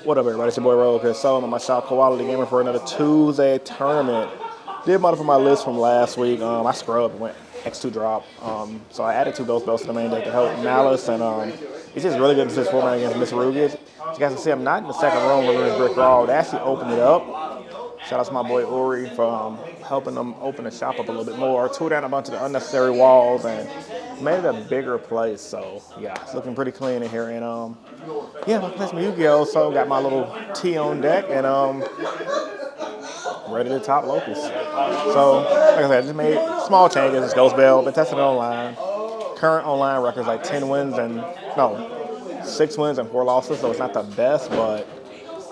What up, everybody? It's your boy Roll. So I'm on my shop quality gamer for another Tuesday tournament. Did modify my list from last week. I scrubbed, went X2 drop. So I added two ghost belts to the main deck to help Malice, and it's just really good to this format against Miss Rugic. As you guys can see, I'm not in the second room where we're in Brick Raw. They actually opened it up. Shout out to my boy Uri for helping them open the shop up a little bit more. Tore down a bunch of the unnecessary walls and made it a bigger place. So yeah, it's looking pretty clean in here. And yeah, I'm playing some Yu-Gi-Oh! So got my little tea on deck and ready to top locals. So like I said, I just made small changes. It's Ghost Bell. Been testing it online. Current online records like 10 wins and no, 6 wins and 4 losses. So it's not the best, but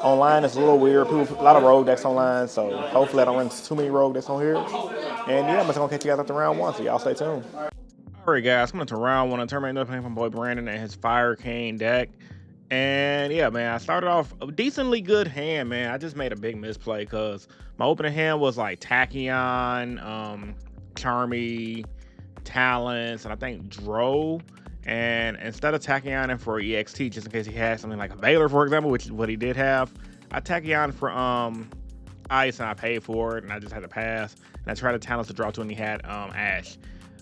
online it's a little weird. People, a lot of rogue decks online, so hopefully I don't run too many rogue decks on here. And yeah, I'm just gonna catch you guys after round one, so y'all stay tuned. Alright guys, coming to round one. I'm turning up playing from boy Brandon and his Fire Cane deck. And yeah, man, I started off a decently good hand, man. I just made a big misplay because my opening hand was like Tachyon, Charmy, Talents, and I think Dro. And instead of Tachyon for EXT, just in case he had something like a Veiler, for example, which is what he did have, I Tachyon for Ice and I paid for it and I just had to pass. And I tried to Talents to draw two and he had Ash.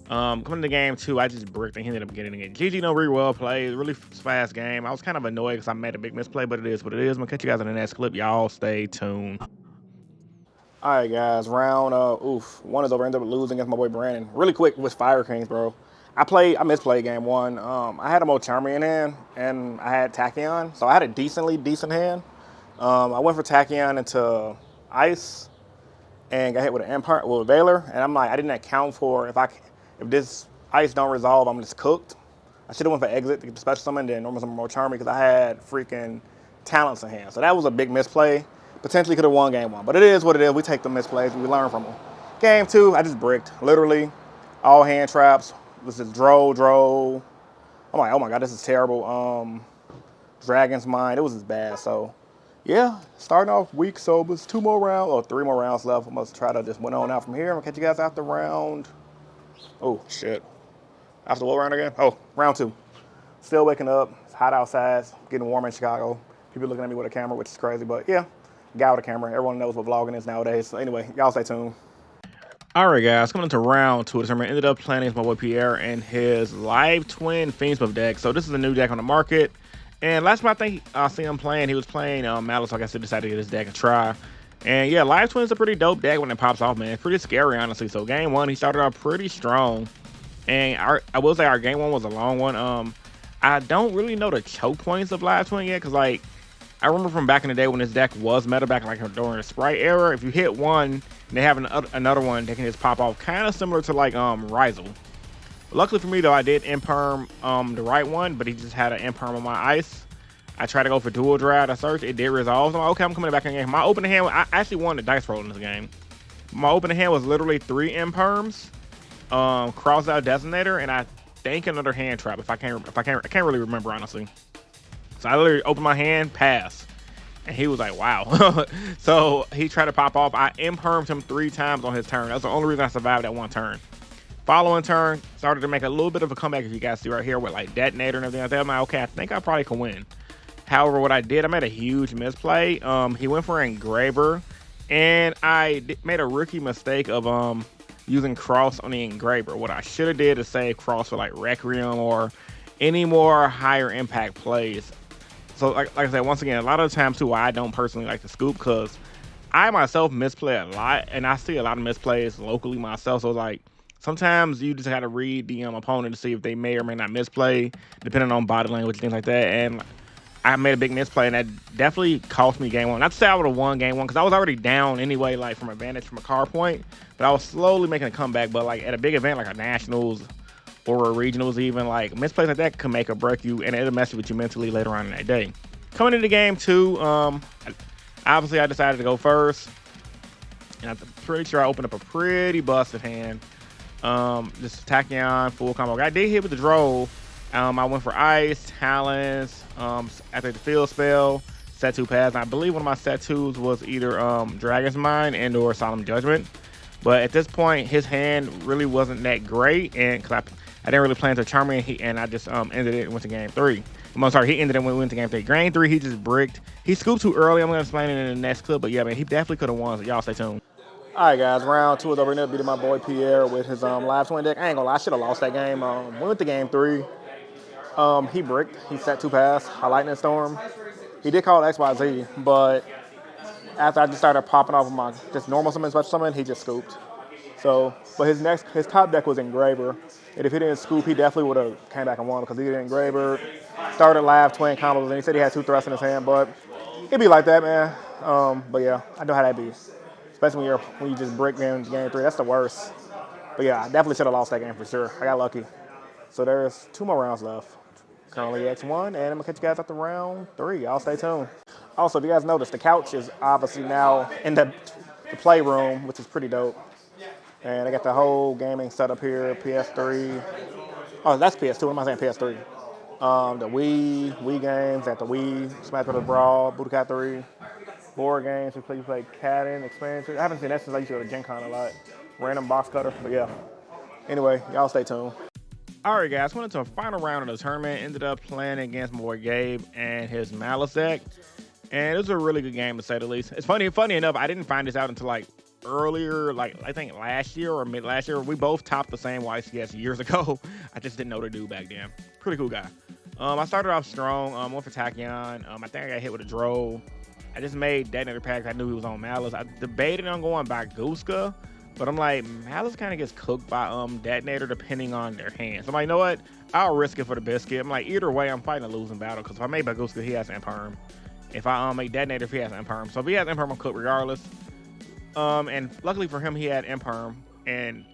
Coming to game two, I just bricked and he ended up getting it. GG no really well played, really fast game. I was kind of annoyed because I made a big misplay, but it is what it is. I'm gonna catch you guys in the next clip. Y'all stay tuned. All right, guys, round one is over. Ended up losing against my boy Brandon. Really quick with Fire Kings, bro. I misplayed game one. I had a more Charmy in hand, and I had Tachyon, so I had a decent hand. I went for Tachyon into Ice, and got hit with an Empire with a Veiler, and I'm like, I didn't account for if this Ice don't resolve, I'm just cooked. I should have went for Exit to get the special summon, then normal summon more Charmy because I had freaking Talents in hand. So that was a big misplay. Potentially could have won game one, but it is what it is. We take the misplays and we learn from them. Game two, I just bricked, literally, all hand traps. This is Dro. I'm like, oh my God, this is terrible. Dragon's Mind, it was just bad. So yeah, starting off weak, so there's 3 more rounds left. I must try to just win on out from here. I'm gonna catch you guys after round. Oh shit. After what round again? Oh, round 2. Still waking up. It's hot outside. It's getting warm in Chicago. People looking at me with a camera, which is crazy, but yeah, guy with a camera. Everyone knows what vlogging is nowadays. So anyway, y'all stay tuned. All right, guys, coming into round 2 of the tournament, ended up playing against my boy Pierre and his Live Twin Fiendsmith deck. So this is a new deck on the market. And last time I think I see him playing, he was playing Malice, so I guess I decided to get his deck a try. And yeah, Live Twin's a pretty dope deck when it pops off, man. It's pretty scary, honestly. So game one, he started off pretty strong. And I will say our game one was a long one. I don't really know the choke points of Live Twin yet, because like, I remember from back in the day when this deck was meta, back like during the Sprite era, if you hit one and they have another one, they can just pop off, kind of similar to like Rizel. Luckily for me though, I did imperm the right one, but he just had an imperm on my Ice. I tried to go for dual draft. I searched, it did resolve. So I'm like, okay, I'm coming back in the game. My opening hand, I actually won the dice roll in this game. My opening hand was literally 3 imperms, cross out designator, and I think another hand trap. I can't really remember honestly. So I literally opened my hand, pass. And he was like, wow. So he tried to pop off. I impermed him 3 times on his turn. That's the only reason I survived that one turn. Following turn, started to make a little bit of a comeback, if you guys see right here, with like detonator and everything like that. I'm like, okay, I think I probably can win. However, what I did, I made a huge misplay. He went for an Engraver, and I made a rookie mistake of using Cross on the Engraver. What I should have did is save Cross for like Requiem or any more higher impact plays. So like I said, once again, a lot of the times too, I don't personally like to scoop because I myself misplay a lot, and I see a lot of misplays locally myself. So like sometimes you just got to read the opponent to see if they may or may not misplay, depending on body language, things like that. And I made a big misplay, and that definitely cost me game one. Not to say I would have won game one, because I was already down anyway, like from advantage from a card point. But I was slowly making a comeback. But like at a big event like a Nationals or a Regionals even, like misplays like that can make or break you, and it'll mess with you mentally later on in that day. Coming into game two, obviously I decided to go first. And I'm pretty sure I opened up a pretty busted hand. Just Tachyon, full combo. I did hit with the Droll. I went for Ice, Talents, after the field spell, set 2 pass. And I believe one of my set 2s was either Dragon's Mind and or Solemn Judgment. But at this point, his hand really wasn't that great, and because I didn't really plan to charm me, and I just ended it and went to game 3. I'm sorry, he ended it when we went to game 3. Game 3, he just bricked. He scooped too early. I'm gonna explain it in the next clip, but yeah, man, he definitely could have won. So y'all stay tuned. All right, guys, round 2 is over there. Beating my boy Pierre with his live twin deck. I ain't gonna lie, I should have lost that game. We went to game 3. He bricked. He set 2 pass. A lightning storm. He did call XYZ, but after I just started popping off of my just normal summon, special summon, he just scooped. So, but his top deck was Engraver, and if he didn't scoop, he definitely would have came back and won because he did Engraver, started live twin combos, and he said he had 2 thrusts in his hand, but it'd be like that, man. But yeah, I know how that be, especially when you just brick game 3. That's the worst. But yeah, I definitely should have lost that game for sure. I got lucky. So there's 2 more rounds left. Currently X1, and I'm going to catch you guys after round 3. Y'all stay tuned. Also, if you guys notice, the couch is obviously now in the playroom, which is pretty dope. And I got the whole gaming setup here, PS3. Oh, that's PS2. What am I saying, PS3? The Wii games, at the Wii, Smash Bros. Brawl, Budokai 3. Board games, you play Cadden, expansion. I haven't seen that since I used to go to Gen Con a lot. Random box cutter, but yeah. Anyway, y'all stay tuned. All right, guys, went into a final round of the tournament. Ended up playing against my boy Gabe and his Malice deck. And it was a really good game, to say the least. It's funny enough, I didn't find this out until like earlier, like I think last year or mid last year. We both topped the same YCS years ago. I just didn't know the dude back then. Pretty cool guy. I started off strong. Went for Tachyon. I think I got hit with a Drow. I just made detonator packs. I knew he was on Malice. I debated on going by Guska. But I'm like, Malice kind of gets cooked by Detonator depending on their hands. I'm like, you know what? I'll risk it for the biscuit. I'm like, either way, I'm fighting a losing battle. Because if I make Baguska, he has Imperm. If I make Detonator, he has Imperm. So if he has Imperm, I'm cooked regardless. And luckily for him, he had Imperm. And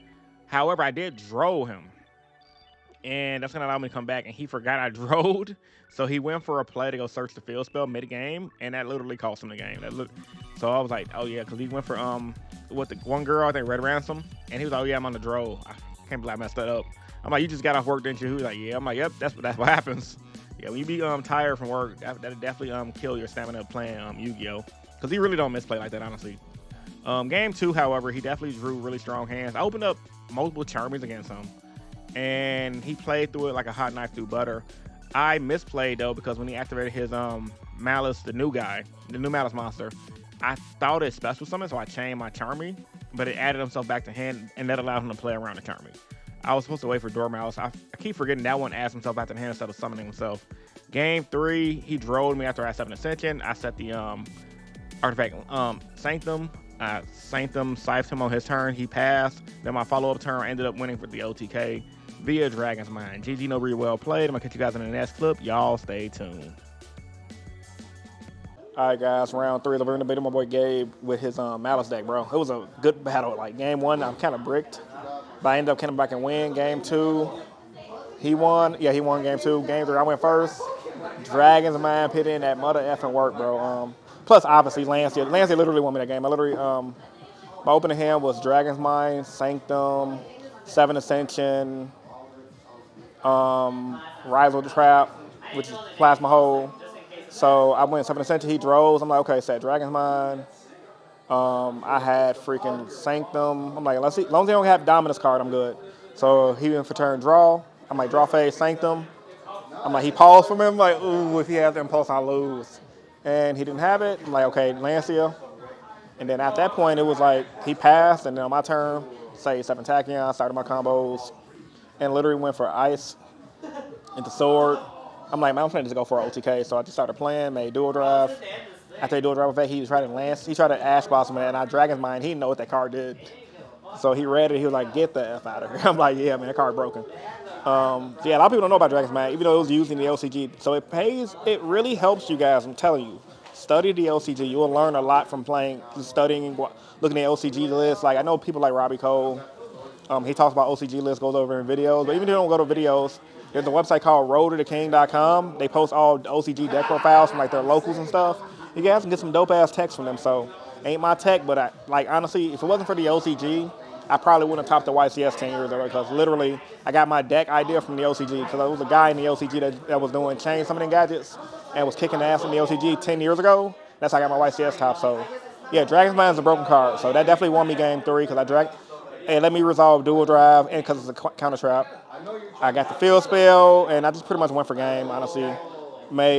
however, I did Drow him. And that's going to allow me to come back. And he forgot I Drowed. So he went for a play to go search the field spell mid-game. And that literally cost him the game. So I was like, oh yeah, because he went for with the one girl, I think Red Ransom, and he was like, oh yeah, I'm on the Drow. I can't believe I messed that up. I'm like, you just got off work, didn't you? He was like, yeah. I'm like, yep, that's what happens. Yeah, when you be tired from work, that'll definitely kill your stamina playing Yu-Gi-Oh, because he really don't misplay like that, honestly. Game 2, however, he definitely drew really strong hands. I opened up multiple Charmies against him, and he played through it like a hot knife through butter. I misplayed though, because when he activated his Malice, the new Malice monster, I thought it special summon, so I chained my Charmy, but it added himself back to hand, and that allowed him to play around the Charmy. I was supposed to wait for Dormouse. I keep forgetting that one adds himself back to the hand instead of summoning himself. Game 3, he drove me after I set an Ascension. I set the artifact Sanctum. Sanctum scythed him on his turn. He passed. Then my follow-up turn, I ended up winning for the OTK via Dragon's Mind. GG, no, really well played. I'm going to catch you guys in the next clip. Y'all stay tuned. All right, guys, round 3 is over in the beat of my boy Gabe with his Malice deck, bro. It was a good battle. Like, game 1, I'm kind of bricked, but I ended up coming back and win. Game 2, he won. Yeah, he won game 2. Game 3, I went first. Dragon's Mind put in that mother effing work, bro. Plus, obviously, Lancia literally won me that game. I literally, my opening hand was Dragon's Mind, Sanctum, 7 Ascension, Rise of the Trap, which is Plasma Hole. So I went 7 Ascension, he draws. I'm like, okay, set Dragon's Mind. I had freaking Sanctum. I'm like, let's see. As long as they don't have Dominus card, I'm good. So he went for turn draw. I'm like, draw phase, Sanctum. I'm like, he paused for me. I'm like, ooh, if he has the impulse, I'll lose. And he didn't have it. I'm like, okay, Lancia. And then at that point, it was like, he passed. And then on my turn, say 7 Tachyon, started my combos. And literally went for Ice into Sword. I'm like, man, I'm trying to just go for an OTK. So I just started playing, made dual drive. After he dual drive effect, he tried to Lance. He tried to Ash Blossom, and I Dragon's Mind. He didn't know what that card did. So he read it. He was like, get the F out of here. I'm like, yeah, man, that card broken. So yeah, a lot of people don't know about Dragon's Mind, even though it was used in the LCG. So it really helps you guys. I'm telling you. Study the LCG. You will learn a lot from studying, looking at LCG lists. Like, I know people like Robbie Cole. He talks about OCG lists, goes over in videos. But even if you don't go to videos, there's a website called roadtotheking.com. They post all OCG deck profiles from like their locals and stuff. You guys can get some dope ass text from them. So ain't my tech, but honestly, if it wasn't for the OCG, I probably wouldn't have topped the YCS 10 years ago, because literally I got my deck idea from the OCG, because there was a guy in the OCG that was doing chain summoning gadgets and was kicking ass in the OCG 10 years ago. That's how I got my YCS top. So Yeah, Dragon's Mind is a broken card, so that definitely won me game 3 because I dragged. Hey, let me resolve dual drive, and because it's a counter trap, I got the field spell, and I just pretty much went for game. Honestly,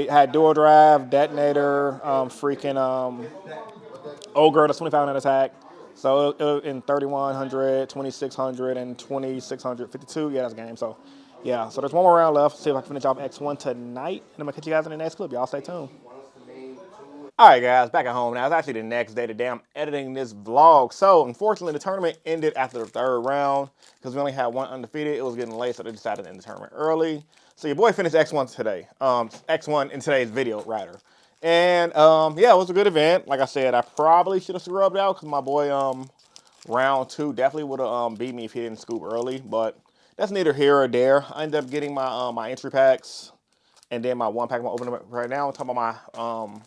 had dual drive, detonator, freaking ogre, the 2500 attack. So in 3100, 2600, and 2652, yeah, that's a game. So yeah, so there's one more round left. See if I can finish off X1 tonight, and I'm gonna catch you guys in the next clip. Y'all stay tuned. All right, guys, back at home now. It's actually the next day today. I'm editing this vlog. So, unfortunately, the tournament ended after the 3rd round because we only had one undefeated. It was getting late, so they decided to end the tournament early. So, your boy finished X1 today. X1 in today's video, rather. And, yeah, it was a good event. Like I said, I probably should have scrubbed out because my boy, round 2 definitely would have beat me if he didn't scoop early. But that's neither here or there. I ended up getting my my entry packs and then my one pack I'm going to open up right now. I'm talking about my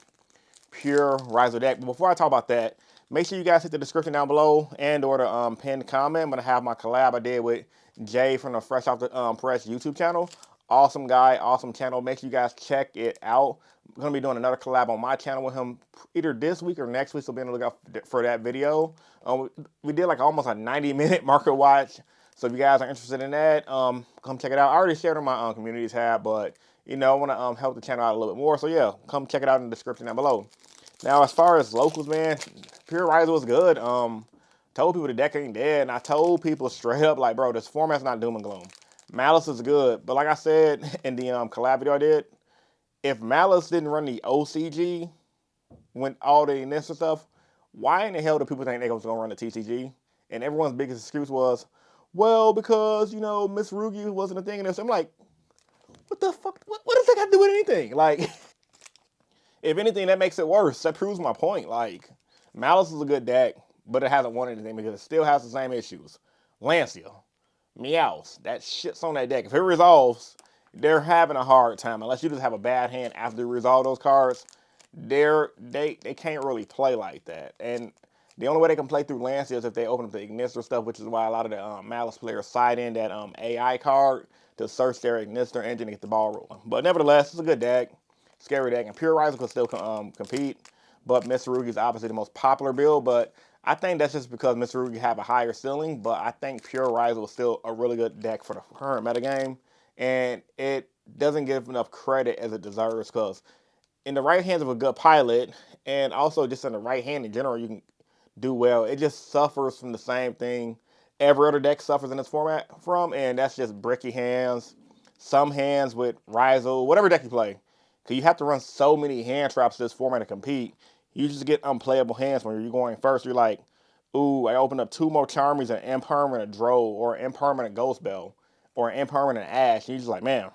pure Riser deck. But before I talk about that, make sure you guys hit the description down below and or the pinned comment. I'm going to have my collab I did with Jay from the Fresh Off the Press YouTube channel. Awesome guy, awesome channel. Make sure you guys check it out. I'm going to be doing another collab on my channel with him either this week or next week, so be on the lookout for that video. We did like almost a 90-minute market watch. So if you guys are interested in that, come check it out. I already shared on my community tab, but you know, I want to help the channel out a little bit more. So yeah, come check it out in the description down below. Now, as far as locals, man, Pure Riser was good. Told people the deck ain't dead, and I told people straight up, like, bro, this format's not doom and gloom. Malice is good, but like I said in the collab video I did, if Malice didn't run the OCG when all the initial stuff, why in the hell do people think they was gonna run the TCG? And everyone's biggest excuse was, well, because you know Miss Rugi wasn't a thing in this. I'm like, what the fuck? What does that got to do with anything? Like, if anything, that makes it worse. That proves my point. Like, Malice is a good deck, but it hasn't won anything because it still has the same issues. Lancia, Meows, that shit's on that deck. If it resolves, they're having a hard time. Unless you just have a bad hand after you resolve those cards, they can't really play like that. And the only way they can play through Lancia is if they open up the Ignister stuff, which is why a lot of the Malice players side in that AI card to search their Ignister engine to get the ball rolling. But nevertheless, it's a good deck. Scary deck, and Pure Riser could still compete, but Mr. Rugi is obviously the most popular build, but I think that's just because Mr. Rugi have a higher ceiling, but I think Pure Riser was still a really good deck for the current metagame, and it doesn't give enough credit as it deserves, because in the right hands of a good pilot, and also just in the right hand in general, you can do well. It just suffers from the same thing every other deck suffers in this format from, and that's just bricky hands, some hands with Riser, whatever deck you play. Because you have to run so many hand traps this format to compete. You just get unplayable hands when you're going first. You're like, ooh, I opened up 2 more Charmies, an Impermanent Drow, or an Impermanent Ghost Bell, or an Impermanent Ash. And you're just like, man,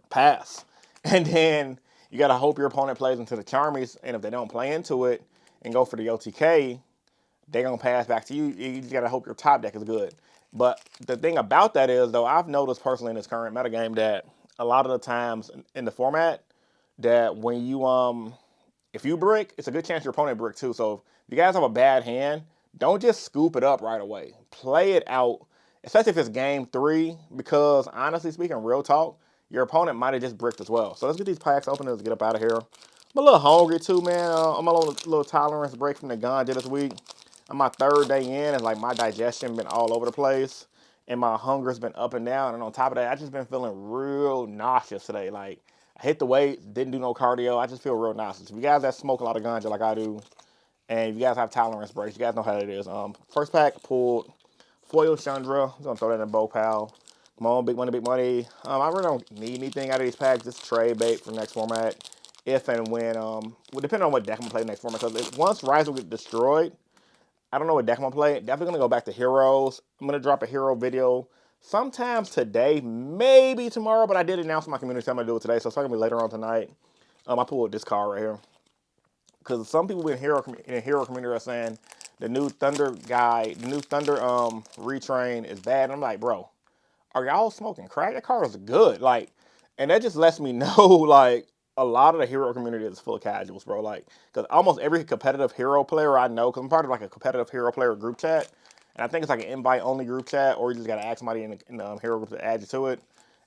pass. And then you got to hope your opponent plays into the Charmies, and if they don't play into it and go for the OTK, they're going to pass back to you. You just got to hope your top deck is good. But the thing about that is, though, I've noticed personally in this current metagame that a lot of the times in the format, that when you if you brick, it's a good chance your opponent brick too. So if you guys have a bad hand, don't just scoop it up right away. Play it out, especially if it's game 3, because honestly speaking, real talk, your opponent might have just bricked as well. So let's get these packs open and let's get up out of here. I'm a little hungry too, man. I'm a little tolerance break from the ganja this week. I'm my 3rd day in, and like my digestion been all over the place, and my hunger's been up and down. And on top of that, I just been feeling real nauseous today. Like, I hit the weight, didn't do no cardio. I just feel real nauseous. If you guys that smoke a lot of ganja like I do, and if you guys have tolerance breaks, you guys know how it is. First pack pulled Foil Chandra. I'm gonna throw that in a bow pal. Come on, big money, big money. I really don't need anything out of these packs. Just trade bait for next format, if and when. Well, depending on what deck I'm gonna play next format. Because once Rise will get destroyed, I don't know what deck I'm gonna play. Definitely gonna go back to heroes. I'm gonna drop a hero video sometimes today, maybe tomorrow, but I did announce in my community I'm gonna do it today, so it's probably gonna be later on tonight. I pulled this card right here because some people in the hero community are saying the new Thunder guy, the new Thunder retrain is bad. And I'm like, bro, are y'all smoking crack? That card is good, like, and that just lets me know like a lot of the hero community is full of casuals, bro. Like, because almost every competitive hero player I know, because I'm part of like a competitive hero player group chat, and I think it's like an invite only group chat, or you just gotta ask somebody in the hero group to add you to it.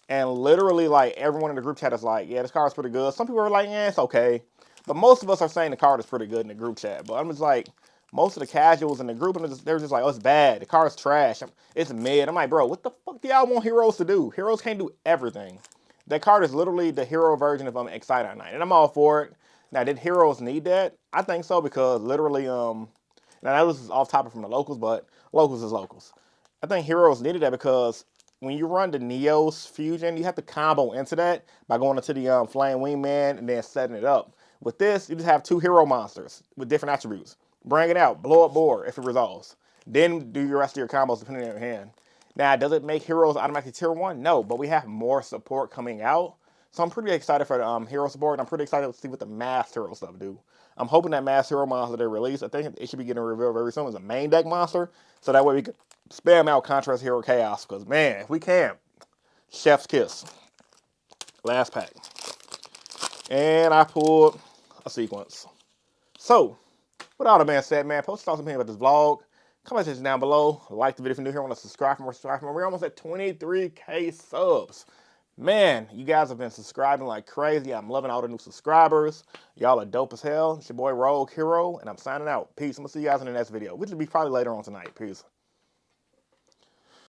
And literally, like, everyone in the group chat is like, yeah, this card's pretty good. Some people are like, yeah, it's okay. But most of us are saying the card is pretty good in the group chat. But I'm just like, most of the casuals in the group, they're just like, oh, it's bad. The card's trash. It's mid. I'm like, bro, what the fuck do y'all want heroes to do? Heroes can't do everything. That card is literally the hero version of Excite Night, and I'm all for it. Now, did heroes need that? I think so because literally, now this is off topic from the locals, but locals is locals. I think heroes needed that because when you run the Neos fusion, you have to combo into that by going into the Flame Wingman and then setting it up. With this, you just have 2 hero monsters with different attributes. Bring it out, blow up board if it resolves. Then do your rest of your combos depending on your hand. Now, does it make heroes automatically tier 1? No, but we have more support coming out. So I'm pretty excited for the hero support, and I'm pretty excited to see what the mass hero stuff do. I'm hoping that mass hero monster they release, I think it should be getting revealed very soon as a main deck monster, so that way we can spam out Contrast Hero Chaos, because man, if we can, chef's kiss. Last pack. And I pulled a sequence. So, with all that being said, man, post your thoughts about this vlog. Comment section down below. Like the video if you're new here. Want to subscribe for more, subscribe for more. We're almost at 23K subs. Man, you guys have been subscribing like crazy. I'm loving all the new subscribers. Y'all are dope as hell. It's your boy Rogue Hero, and I'm signing out. Peace. I'm going to see you guys in the next video, which will be probably later on tonight. Peace.